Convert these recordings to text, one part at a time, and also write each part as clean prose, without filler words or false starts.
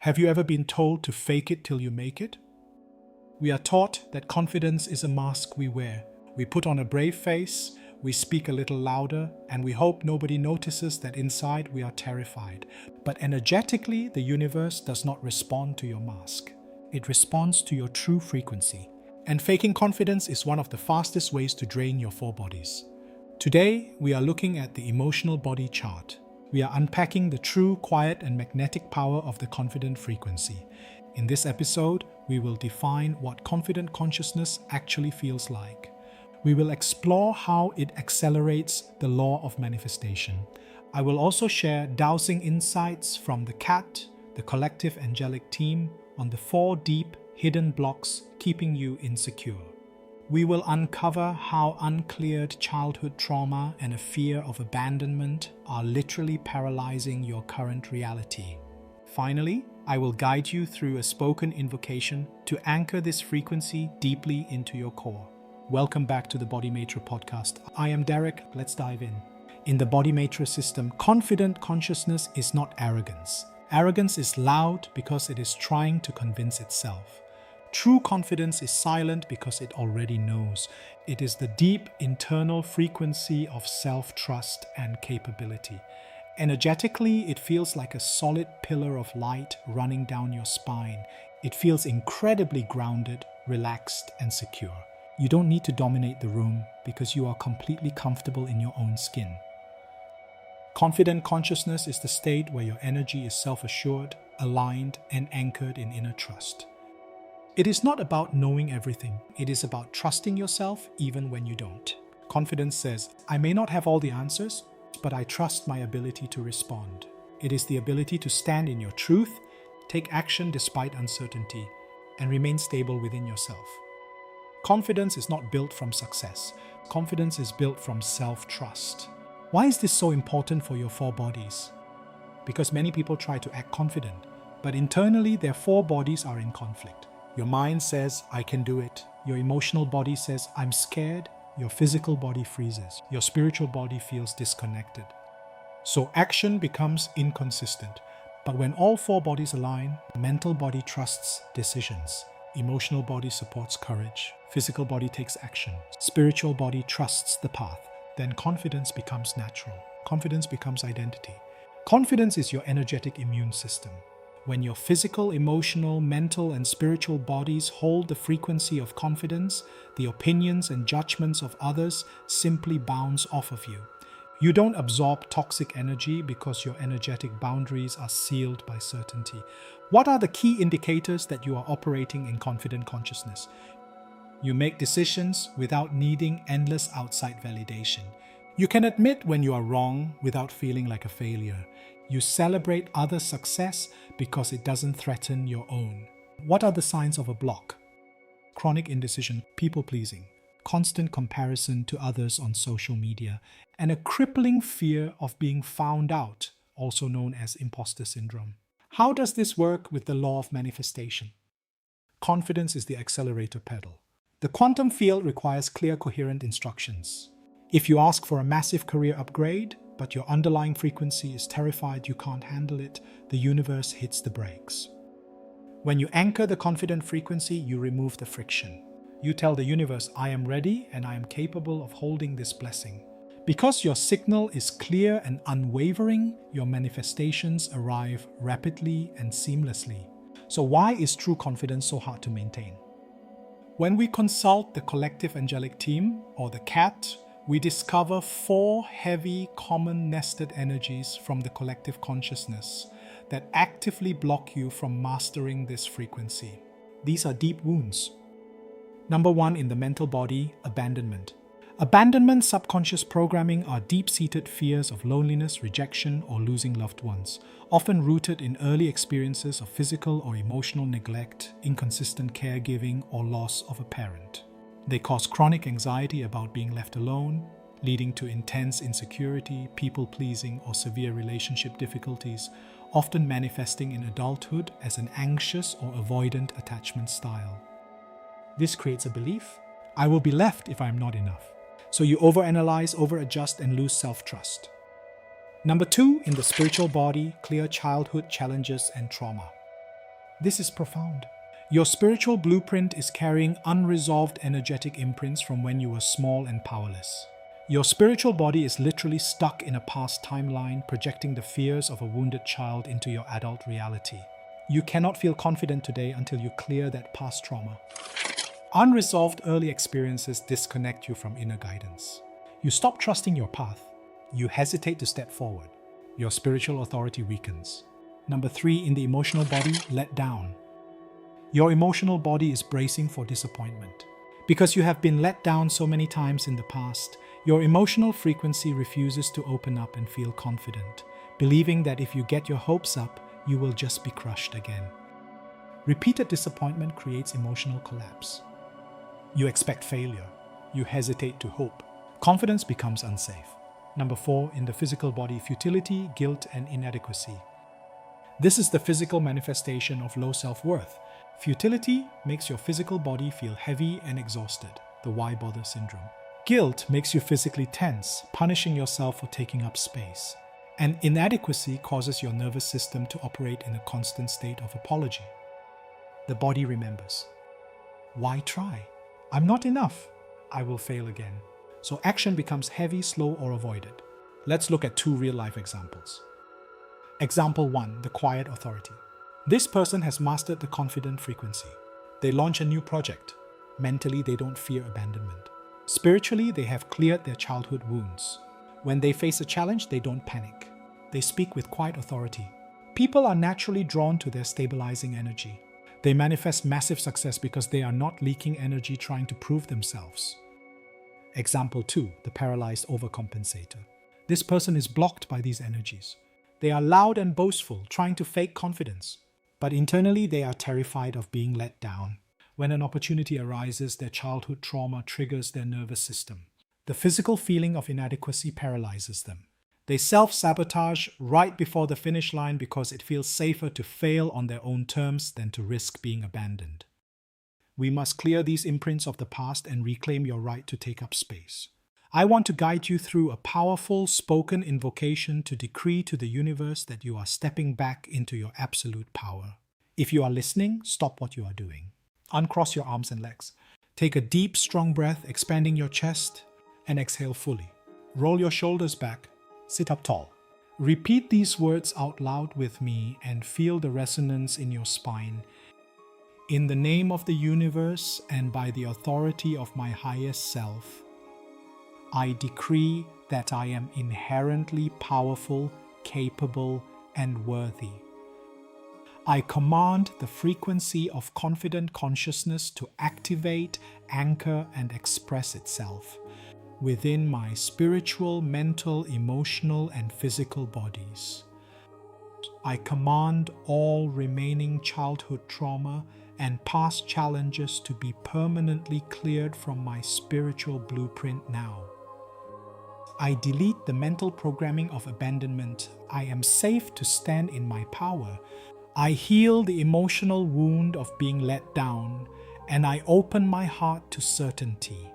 Have you ever been told to fake it till you make it? We are taught that confidence is a mask we wear. We put on a brave face, we speak a little louder, and we hope nobody notices that inside we are terrified. But energetically, the universe does not respond to your mask. It responds to your true frequency. And faking confidence is one of the fastest ways to drain your four bodies. Today, we are looking at the emotional body chart. We are unpacking the true, quiet, and magnetic power of the confident frequency. In this episode, we will define what confident consciousness actually feels like. We will explore how it accelerates the law of manifestation. I will also share dowsing insights from the cat, the collective angelic team, on the 4 deep, hidden blocks keeping you insecure. We will uncover how uncleared childhood trauma and a fear of abandonment are literally paralyzing your current reality. Finally, I will guide you through a spoken invocation to anchor this frequency deeply into your core. Welcome back to the BodyMaitre podcast. I am Darreck. Let's dive in. In the BodyMaitre system, confident consciousness is not arrogance. Arrogance is loud because it is trying to convince itself. True confidence is silent because it already knows. It is the deep internal frequency of self-trust and capability. Energetically, it feels like a solid pillar of light running down your spine. It feels incredibly grounded, relaxed, and secure. You don't need to dominate the room because you are completely comfortable in your own skin. Confident consciousness is the state where your energy is self-assured, aligned, and anchored in inner trust. It is not about knowing everything. It is about trusting yourself even when you don't. Confidence says, I may not have all the answers, but I trust my ability to respond. It is the ability to stand in your truth, take action despite uncertainty, and remain stable within yourself. Confidence is not built from success. Confidence is built from self-trust. Why is this so important for your 4 bodies? Because many people try to act confident, but internally their 4 bodies are in conflict. Your mind says, I can do it. Your emotional body says, I'm scared. Your physical body freezes. Your spiritual body feels disconnected. So action becomes inconsistent. But when all 4 bodies align, the mental body trusts decisions. Emotional body supports courage. Physical body takes action. Spiritual body trusts the path. Then confidence becomes natural. Confidence becomes identity. Confidence is your energetic immune system. When your physical, emotional, mental, and spiritual bodies hold the frequency of confidence, the opinions and judgments of others simply bounce off of you. You don't absorb toxic energy because your energetic boundaries are sealed by certainty. What are the key indicators that you are operating in confident consciousness? You make decisions without needing endless outside validation. You can admit when you are wrong without feeling like a failure. You celebrate others' success because it doesn't threaten your own. What are the signs of a block? Chronic indecision, people-pleasing, constant comparison to others on social media, and a crippling fear of being found out, also known as imposter syndrome. How does this work with the law of manifestation? Confidence is the accelerator pedal. The quantum field requires clear, coherent instructions. If you ask for a massive career upgrade, but your underlying frequency is terrified you can't handle it, the universe hits the brakes. When you anchor the confident frequency, you remove the friction. You tell the universe, I am ready and I am capable of holding this blessing. Because your signal is clear and unwavering, your manifestations arrive rapidly and seamlessly. So why is true confidence so hard to maintain? When we consult the collective angelic team, or the CAT, we discover 4 heavy, common nested energies from the collective consciousness that actively block you from mastering this frequency. These are deep wounds. Number 1 in the mental body, abandonment. Abandonment subconscious programming are deep-seated fears of loneliness, rejection, or losing loved ones, often rooted in early experiences of physical or emotional neglect, inconsistent caregiving, or loss of a parent. They cause chronic anxiety about being left alone, leading to intense insecurity, people-pleasing, or severe relationship difficulties, often manifesting in adulthood as an anxious or avoidant attachment style. This creates a belief, I will be left if I am not enough. So you overanalyze, overadjust, and lose self-trust. Number 2, in the spiritual body, clear childhood challenges and trauma. This is profound. Your spiritual blueprint is carrying unresolved energetic imprints from when you were small and powerless. Your spiritual body is literally stuck in a past timeline, projecting the fears of a wounded child into your adult reality. You cannot feel confident today until you clear that past trauma. Unresolved early experiences disconnect you from inner guidance. You stop trusting your path. You hesitate to step forward. Your spiritual authority weakens. Number 3, in the emotional body, let down. Your emotional body is bracing for disappointment. Because you have been let down so many times in the past, your emotional frequency refuses to open up and feel confident, believing that if you get your hopes up, you will just be crushed again. Repeated disappointment creates emotional collapse. You expect failure. You hesitate to hope. Confidence becomes unsafe. Number 4, in the physical body, futility, guilt, and inadequacy. This is the physical manifestation of low self-worth. Futility makes your physical body feel heavy and exhausted, the why bother syndrome. Guilt makes you physically tense, punishing yourself for taking up space. And inadequacy causes your nervous system to operate in a constant state of apology. The body remembers. Why try? I'm not enough. I will fail again. So action becomes heavy, slow, or avoided. Let's look at 2 real-life examples. Example 1, the quiet authority. This person has mastered the confident frequency. They launch a new project. Mentally, they don't fear abandonment. Spiritually, they have cleared their childhood wounds. When they face a challenge, they don't panic. They speak with quiet authority. People are naturally drawn to their stabilizing energy. They manifest massive success because they are not leaking energy trying to prove themselves. Example 2, the paralyzed overcompensator. This person is blocked by these energies. They are loud and boastful, trying to fake confidence. But internally, they are terrified of being let down. When an opportunity arises, their childhood trauma triggers their nervous system. The physical feeling of inadequacy paralyzes them. They self-sabotage right before the finish line because it feels safer to fail on their own terms than to risk being abandoned. We must clear these imprints of the past and reclaim your right to take up space. I want to guide you through a powerful spoken invocation to decree to the universe that you are stepping back into your absolute power. If you are listening, stop what you are doing. Uncross your arms and legs. Take a deep, strong breath, expanding your chest, and exhale fully. Roll your shoulders back. Sit up tall. Repeat these words out loud with me and feel the resonance in your spine. In the name of the universe and by the authority of my highest self, I decree that I am inherently powerful, capable, and worthy. I command the frequency of confident consciousness to activate, anchor, and express itself within my spiritual, mental, emotional, and physical bodies. I command all remaining childhood trauma and past challenges to be permanently cleared from my spiritual blueprint now. I delete the mental programming of abandonment. I am safe to stand in my power. I heal the emotional wound of being let down, and I open my heart to certainty.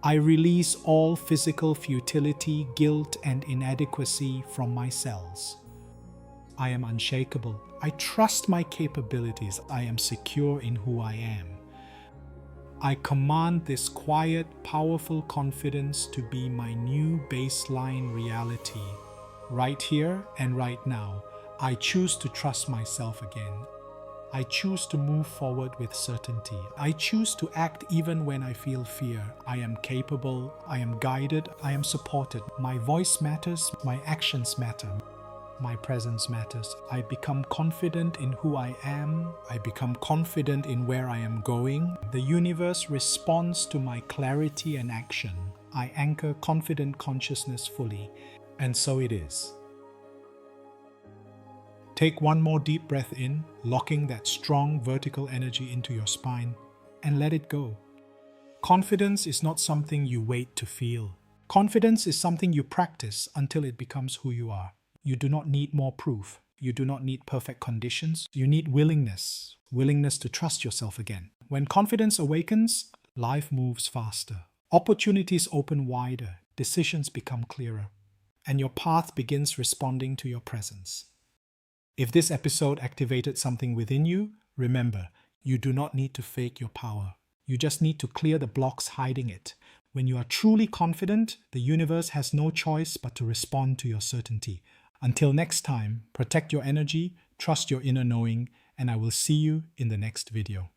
I release all physical futility, guilt, and inadequacy from my cells. I am unshakable. I trust my capabilities. I am secure in who I am. I command this quiet, powerful confidence to be my new baseline reality. Right here and right now, I choose to trust myself again. I choose to move forward with certainty. I choose to act even when I feel fear. I am capable. I am guided. I am supported. My voice matters. My actions matter. My presence matters. I become confident in who I am. I become confident in where I am going. The universe responds to my clarity and action. I anchor confident consciousness fully. And so it is. Take one more deep breath in, locking that strong vertical energy into your spine, and let it go. Confidence is not something you wait to feel. Confidence is something you practice until it becomes who you are. You do not need more proof. You do not need perfect conditions. You need willingness. Willingness to trust yourself again. When confidence awakens, life moves faster. Opportunities open wider. Decisions become clearer. And your path begins responding to your presence. If this episode activated something within you, remember, you do not need to fake your power. You just need to clear the blocks hiding it. When you are truly confident, the universe has no choice but to respond to your certainty. Until next time, protect your energy, trust your inner knowing, and I will see you in the next video.